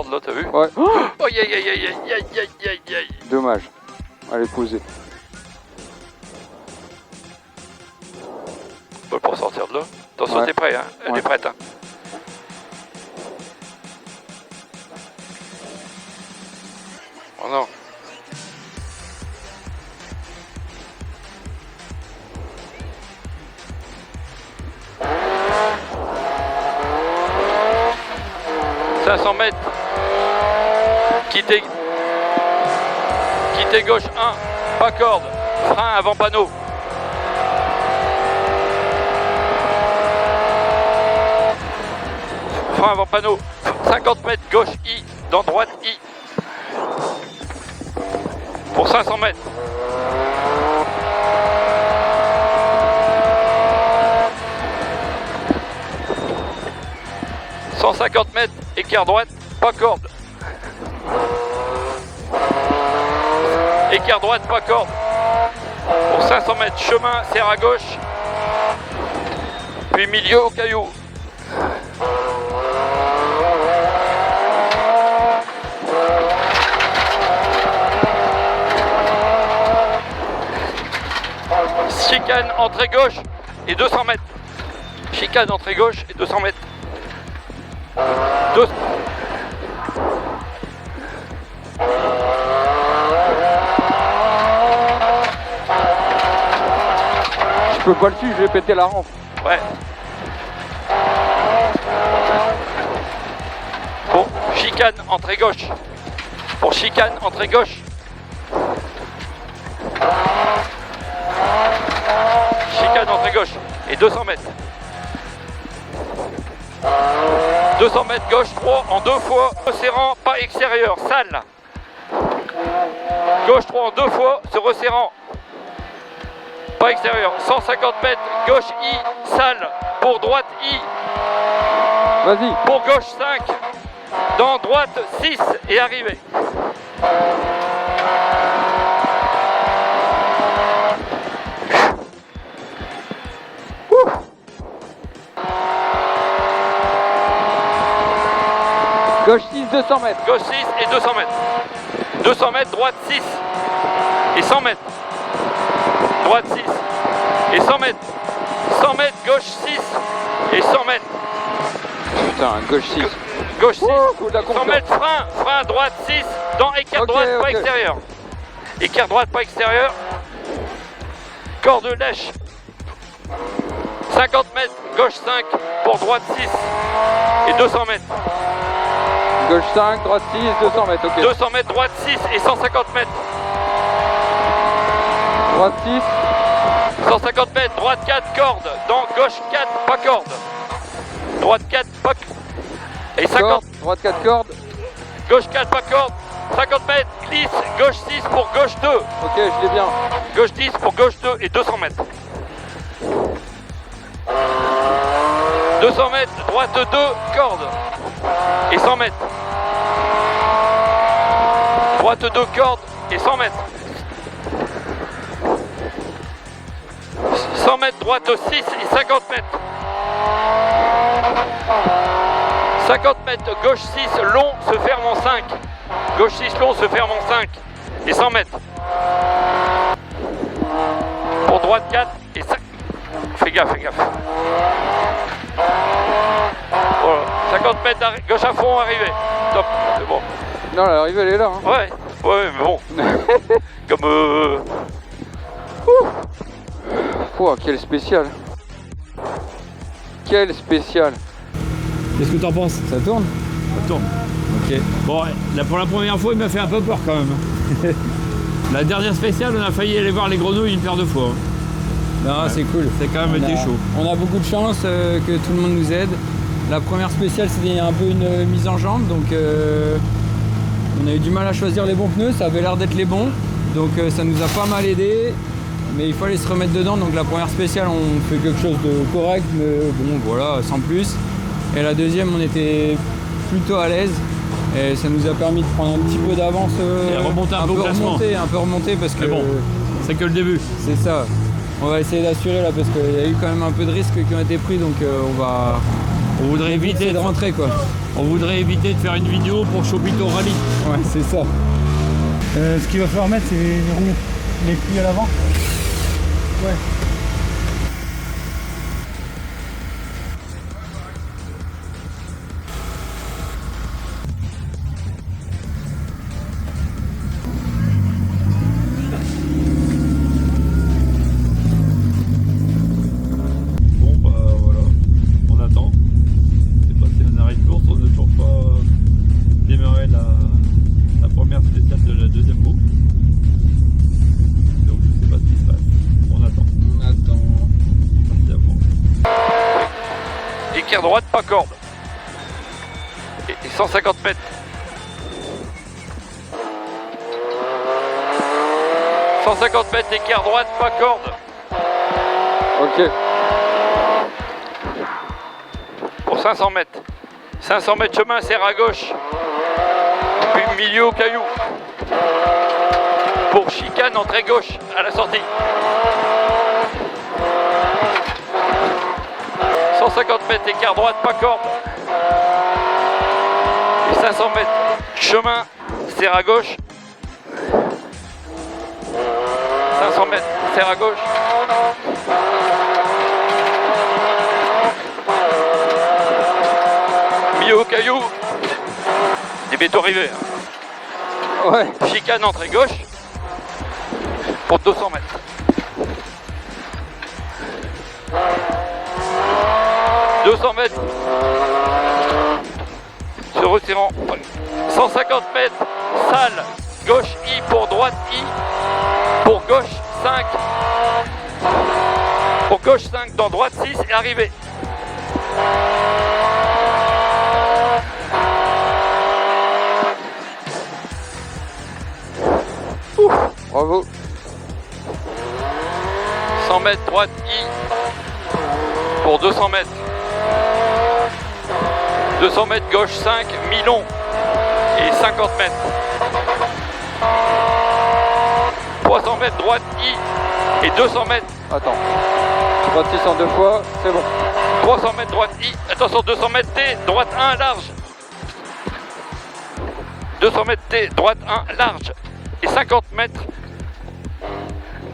corde là, t'as vu? Ouais. Oh, aïe aïe aïe aïe aïe aïe aïe aïe. Dommage. Elle est posée. Bon, pour sortir de là. Attention, Ouais. t'es prêt, hein? Elle Ouais. est prête, hein? Oh non. « 500 mètres. Quittez gauche 1. Pas corde. Frein avant panneau. Frein avant panneau. 50 mètres gauche I. Dans droite I. Pour 500 mètres. « 150 mètres, écart droite, pas corde. Écart droite, pas corde. Pour 500 mètres, chemin, serre à gauche. Puis milieu au caillou. Chicane, entrée gauche et 200 mètres. Chicane, entrée gauche et 200 mètres. Je peux pas le suivre, je vais péter la rampe. Ouais. Bon, chicane, entrée gauche. Pour chicane, entrée gauche. Chicane, entrée gauche. Et 200 mètres. 200 mètres gauche 3 en 2 fois. Resserrant, pas extérieur. Salle. Gauche 3 en 2 fois. Se resserrant. Pas extérieur. 150 mètres. Gauche I. Salle. Pour droite I. Vas-y. Pour gauche 5. Dans droite 6. Et arrivé. Gauche 6, 200 mètres. Gauche 6 et 200 mètres. 200 mètres, droite 6. Et 100 mètres. Droite 6. Et 100 mètres. 100 mètres, gauche 6. Et 100 mètres. Putain, gauche 6. Gauche 6. Oh, la 100 mètres, frein. Frein, droite 6. Dans écart Ok, droite, pas ok. extérieur. Écart droite, pas extérieur. Corde lèche. 50 mètres, gauche 5. Pour droite 6. Et 200 mètres. Gauche 5, droite 6, 200 mètres, ok. 200 mètres, droite 6 et 150 mètres. Droite 6. 150 mètres, droite 4, corde. Dans gauche 4, pas corde. Droite 4, pas et 50. Corde, droite 4 cordes. Gauche 4, pas corde. 50 mètres, glisse. Gauche 6 pour gauche 2. Ok, je l'ai bien. Gauche 10 pour gauche 2 et 200 mètres. 200 mètres, droite 2, corde. Et 100 mètres. Droite 2, corde. Et 100 mètres. 100 mètres, droite 6 et 50 mètres. 50 mètres, gauche 6, long, se ferme en 5. Gauche 6, long, se ferme en 5. Et 100 mètres. Pour droite 4 et 5. Fais gaffe, fais gaffe. Voilà. 50 mètres, gauche à fond, arrivé. Top, c'est bon. Non, l'arrivée elle est là. Hein. Ouais, ouais, mais bon. Comme Pouah, quel spécial. Quel spécial. Qu'est-ce que t'en penses? Ça tourne? Ça tourne. Ok. Bon, là, pour la première fois, il m'a fait un peu peur quand même. La dernière spéciale, on a failli aller voir les grenouilles une paire de fois. Non, c'est cool. C'est quand même été chaud. On a beaucoup de chance que tout le monde nous aide. La première spéciale, c'était un peu une mise en jambe, donc on a eu du mal à choisir les bons pneus, ça avait l'air d'être les bons, donc ça nous a pas mal aidé, mais il fallait se remettre dedans. Donc la première spéciale, on fait quelque chose de correct, mais bon, voilà, sans plus. Et la deuxième, on était plutôt à l'aise. Et ça nous a permis de prendre un petit peu d'avance, Et remonter un peu au classement. un peu remonter parce que Mais bon, c'est que le début. c'est ça. On va essayer d'assurer là parce qu'il y a eu quand même un peu de risques qui ont été pris, donc on va On voudrait éviter de rentrer quoi. On voudrait éviter de faire une vidéo pour Chopito Rally. Ouais, c'est ça. Ce qu'il va falloir mettre, c'est les roues, les plis à l'avant. Ouais. Bon bah voilà, on attend. C'est passé un arrêt de course, on n'a toujours pas démarré la première spéciale de la deuxième boucle. Donc je sais pas ce qui se passe. On attend. On attend. Merci à vous. Équerre droite, pas corde. Et 150 mètres. 150 mètres, équerre droite, pas corde. Ok. Pour 500 mètres. 500 mètres chemin, serre à gauche. Puis milieu au caillou. Pour chicane, entrée gauche à la sortie. 150 mètres, écart droite, pas corde. Et 500 mètres, chemin, serre à gauche. 500 mètres, serre à gauche. Milieu au caillou. Des bétons rivés. Ouais. Chicane, entrée gauche. Pour 200 mètres. « 200 mètres se retirant, 150 mètres, salle, gauche I pour droite I, pour gauche 5, pour gauche 5 dans droite 6 et arrivé. Bravo. 100 mètres, droite I, pour 200 mètres. 200 mètres, gauche 5, mi-long et 50 mètres. 300 mètres, droite I et 200 mètres. Attends. Droite 6 en 2 fois, c'est bon. 300 mètres, droite I. Attention, 200 mètres T, droite 1, large. 200 mètres T, droite 1, large. Et 50 mètres,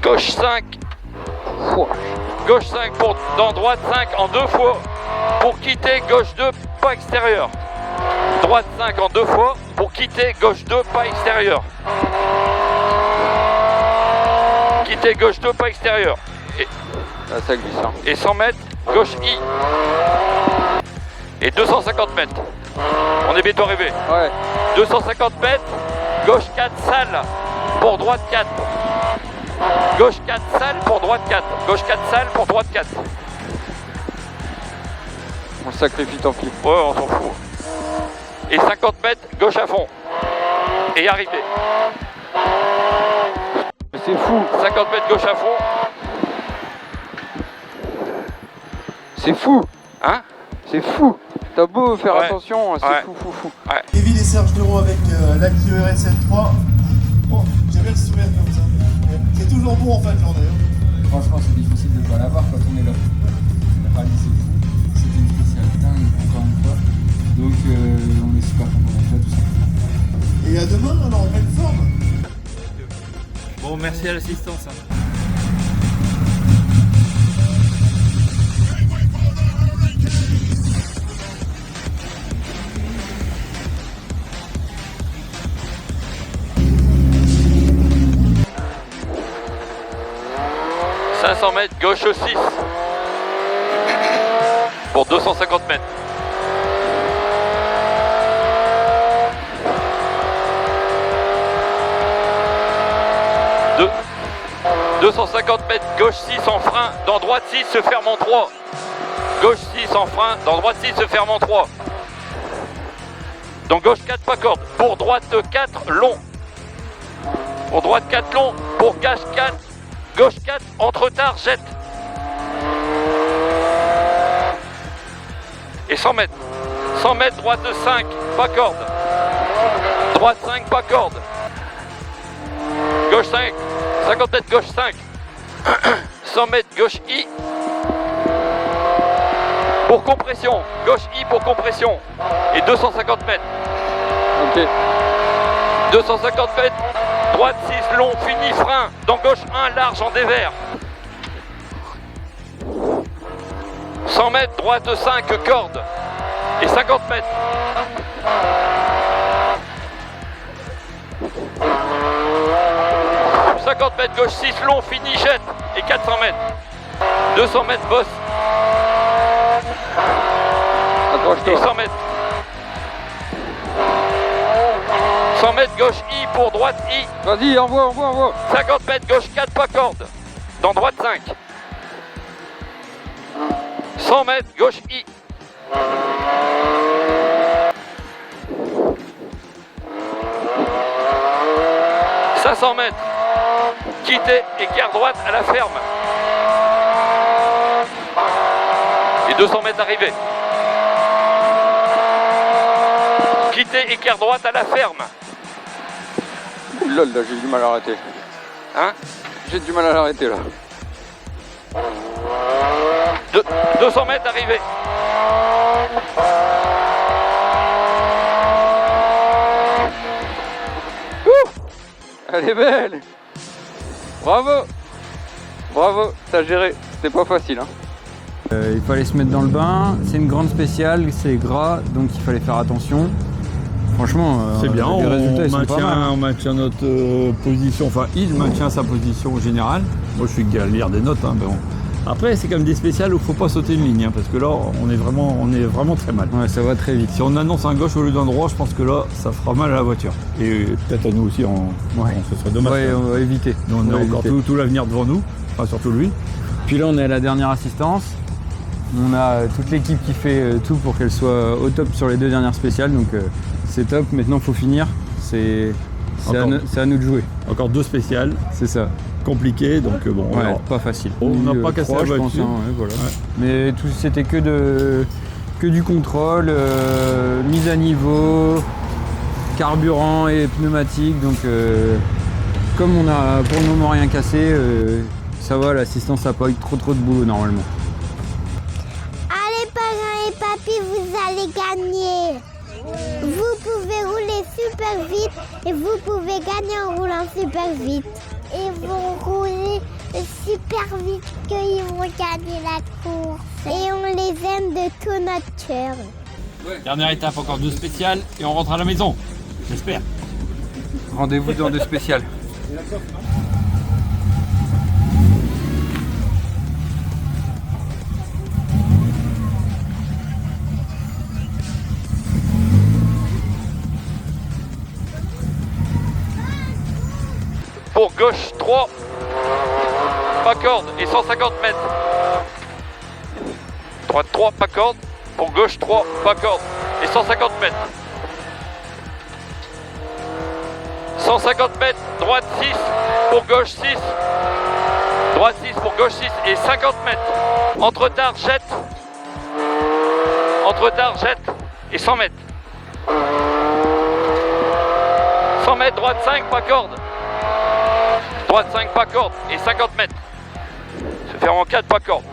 gauche 5. Gauche 5 pour dans droite 5 en 2 fois. Pour quitter gauche 2, pas extérieur. Droite 5 en 2 fois. Pour quitter gauche 2, pas extérieur. Quitter gauche 2, pas extérieur. Là, ça glisse. Hein. Et 100 mètres, gauche I. Et 250 mètres. On est bientôt arrivé. Ouais. 250 mètres, gauche 4, salle. Pour droite 4. Gauche 4, salle pour droite 4. Gauche 4, salle pour droite 4. On sacrifie, tant pis. Ouais, on s'en fout. Et 50 mètres, gauche à fond. Et arrivé. Mais c'est fou. 50 mètres, gauche à fond. C'est fou. Hein? C'est fou. T'as beau faire Ouais. attention, c'est Ouais. fou. Kevin et Serge Dero avec la Clio RSL3. Bon, j'avais le sourire comme ça. C'est toujours bon en fait, genre d'ailleurs. Franchement, c'est difficile de ne pas l'avoir quand on est là. La rallye, c'est fou. C'était une spéciale dingue, encore une fois. Donc, on est super content d'être là, tout simplement. Et à demain, alors en pleine forme. Bon, merci à l'assistance. Hein. « 500 mètres, gauche 6. Pour 250 mètres. Deux. 250 mètres, gauche 6 en frein, dans droite 6 se ferme en 3. Gauche 6 en frein, dans droite 6 se ferme en 3. Donc gauche 4 pas corde, pour droite 4 long. Pour droite 4 long, pour gauche 4, gauche 4 entre tard jette. Et 100 mètres. 100 mètres, droite 5, pas corde. Droite 5, pas corde. Gauche 5, 50 mètres, gauche 5. 100 mètres, gauche I. Pour compression, gauche I pour compression. Et 250 mètres. Ok. 250 mètres, droite 6 long, fini, frein. Dans gauche 1 large en dévers. 100 mètres, droite 5 corde. Et 50 mètres. 50 mètres, gauche 6 long, fini, jette. Et 400 mètres. 200 mètres, bosse. Et Accroche-toi. 100 mètres. 100 mètres, gauche I pour droite I. Vas-y, envoie. 50 mètres, gauche 4 pas corde. Dans droite 5. 100 mètres, gauche I. « 500 mètres, quitter, écart droite à la ferme. Et 200 mètres arrivée. Quitter, écart droite à la ferme. Lol, là, j'ai du mal à arrêter. Hein? J'ai du mal à l'arrêter là. 200 mètres arrivée. Elle est belle. Bravo, t'as géré. C'est pas facile, hein. Il fallait se mettre dans le bain. C'est une grande spéciale, c'est gras, donc il fallait faire attention. Franchement, C'est bien, les résultats ils sont pas mal. on maintient notre position, enfin il maintient sa position générale. Moi je suis à lire des notes, hein, mais bon. Après c'est comme des spéciales où il ne faut pas sauter une ligne, hein, parce que là on est vraiment très mal. Ouais, ça va très vite. Si on annonce un gauche au lieu d'un droit, je pense que là ça fera mal à la voiture. Et peut-être à nous aussi, ce serait dommage. Ouais, on va éviter. Nous, on a encore tout l'avenir devant nous, enfin surtout lui. Puis là, on est à la dernière assistance. On a toute l'équipe qui fait tout pour qu'elle soit au top sur les 2 dernières spéciales. Donc c'est top. Maintenant, il faut finir. C'est à nous de jouer. Encore 2 spéciales, C'est ça. compliqué, donc bon. on Ouais, verra. pas facile. On n'a pas cassé 3, la je pense, voiture. hein, ouais, voilà. Ouais. Mais tout c'était que du contrôle, mise à niveau, carburant et pneumatique. Donc comme on a pour le moment rien cassé, ça va, l'assistance n'a pas eu trop de boulot normalement. Allez, parents et papy, vous allez gagner. Vous pouvez rouler super vite et vous pouvez gagner en roulant super vite. Ils vont rouler super vite qu'ils vont gagner la course. Et on les aime de tout notre cœur. Dernière étape, encore 2 spéciales et on rentre à la maison. J'espère. Rendez-vous dans 2 spéciales. Pour gauche 3, pas corde et 150 mètres. Droite 3, pas corde. Pour gauche 3, pas corde et 150 mètres. 150 mètres, droite 6, pour gauche 6. Droite 6, pour gauche 6 et 50 mètres. Entre-tard, jette. Entre-tard, jette et 100 mètres. 100 mètres, droite 5, pas corde. Droite 5 pas corde et 50 mètres. Se faire en 4 pas corde.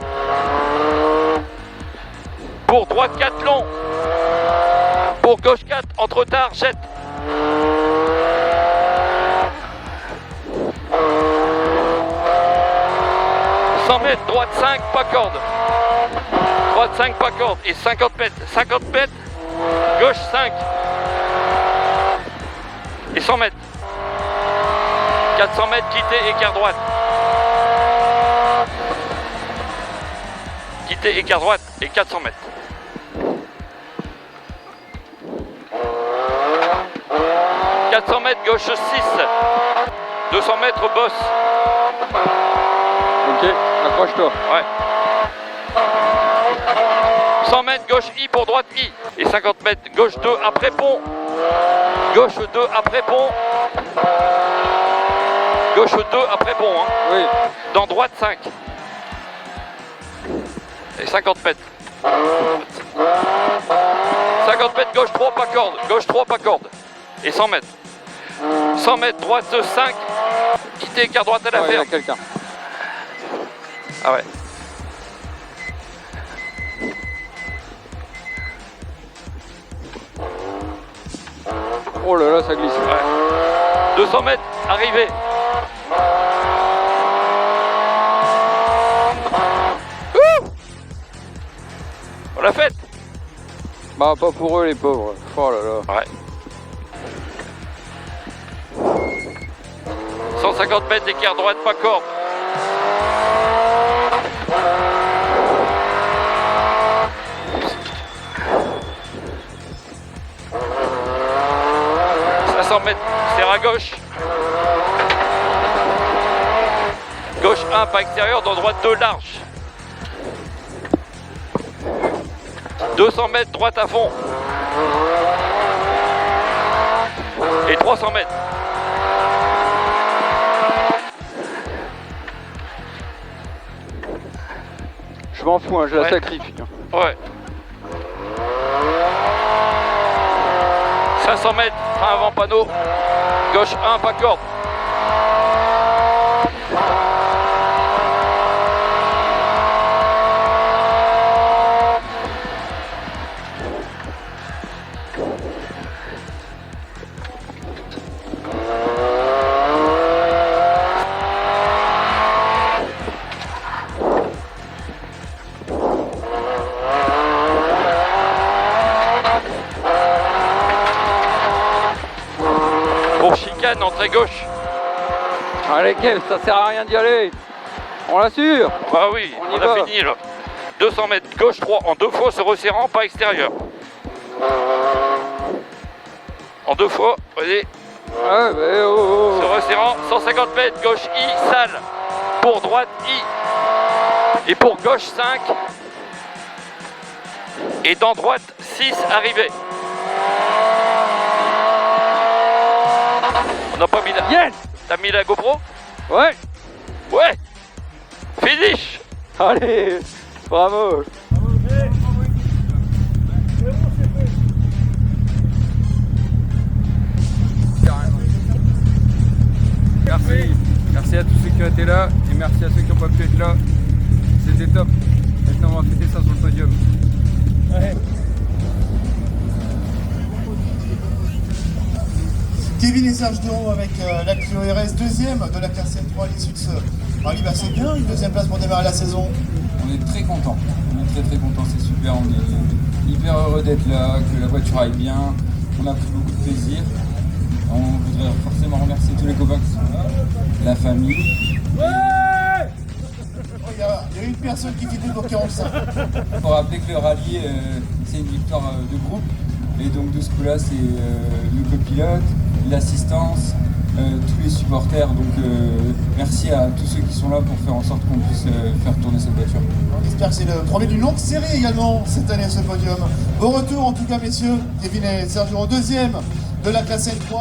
Pour droite 4 long. Pour gauche 4, entre tard, jette. Mètres, droite 5 pas corde. Droite 5 pas corde et 50 mètres. 50 mètres, gauche 5. Et 100 mètres. 400 mètres, quitter, écart droite. Quitter, écart droite et 400 mètres. « 400 mètres, gauche 6. 200 mètres, bosse. Ok, accroche-toi. Ouais. 100 mètres, gauche I pour droite I. Et 50 mètres, gauche 2 après pont. Gauche 2 après pont. Gauche 2 après pont. Hein. Oui. Dans droite 5. Et 50 mètres. 50 mètres, gauche 3 pas corde. Gauche 3 pas corde. Et 100 mètres. 100 mètres, droite 5. Quitter, écart droite à la Ouais, il y a ferme. quelqu'un. Ah ouais. Oh là là, ça glisse. Ouais. 200 mètres, arrivée. Ouh, on l'a faite. Bah, pas pour eux, les pauvres. Oh là là. Ouais. 150 mètres d'écart droite, pas corde. Mètres, serre à gauche. Gauche 1, pas extérieur, dans droite 2, large. 200 mètres, droite à fond. Et 300 mètres. Je m'en fous, hein, je la Ouais. sacrifie. Hein. Ouais. 500 mètres, frein avant panneau. Gauche 1, pas corde. Pour chicane, entrée gauche. Allez, Kev, ça sert à rien d'y aller. On l'assure. Bah oui, On y on a va. fini là. 200 mètres, gauche 3, en 2 fois se resserrant, pas extérieur. En 2 fois, voyez, Ouais, bah, oh, se oh. resserrant, 150 mètres, gauche I, salle. Pour droite I. Et pour gauche 5. Et dans droite 6, arrivée. On n'a pas mis la... Yes. T'as mis la GoPro? Ouais. Ouais. Finish. Allez, bravo. Merci. Merci à tous ceux qui ont été là et merci à ceux qui n'ont pas pu être là. C'était top. Maintenant, on va fêter ça sur le podium. Kevin et Serge Duro avec la Clio RS, deuxième de la classe M3 à l'issue de ce rallye. Bah, c'est bien, une deuxième place pour démarrer la saison. On est très contents. On est très contents, c'est super. On est hyper heureux d'être là, que la voiture aille bien. On a pris beaucoup de plaisir. On voudrait forcément remercier tous les copains qui sont là, la famille. Oh, il y a une personne qui fait pour 45. Il faut rappeler que le rallye, c'est une victoire de groupe. Et donc de ce coup-là, c'est le copilote, l'assistance, tous les supporters. Donc merci à tous ceux qui sont là pour faire en sorte qu'on puisse faire tourner cette voiture. J'espère que c'est le premier d'une longue série également cette année ce podium. Bon retour en tout cas messieurs, Kevin et Serge Duro, deuxième de la classe M3.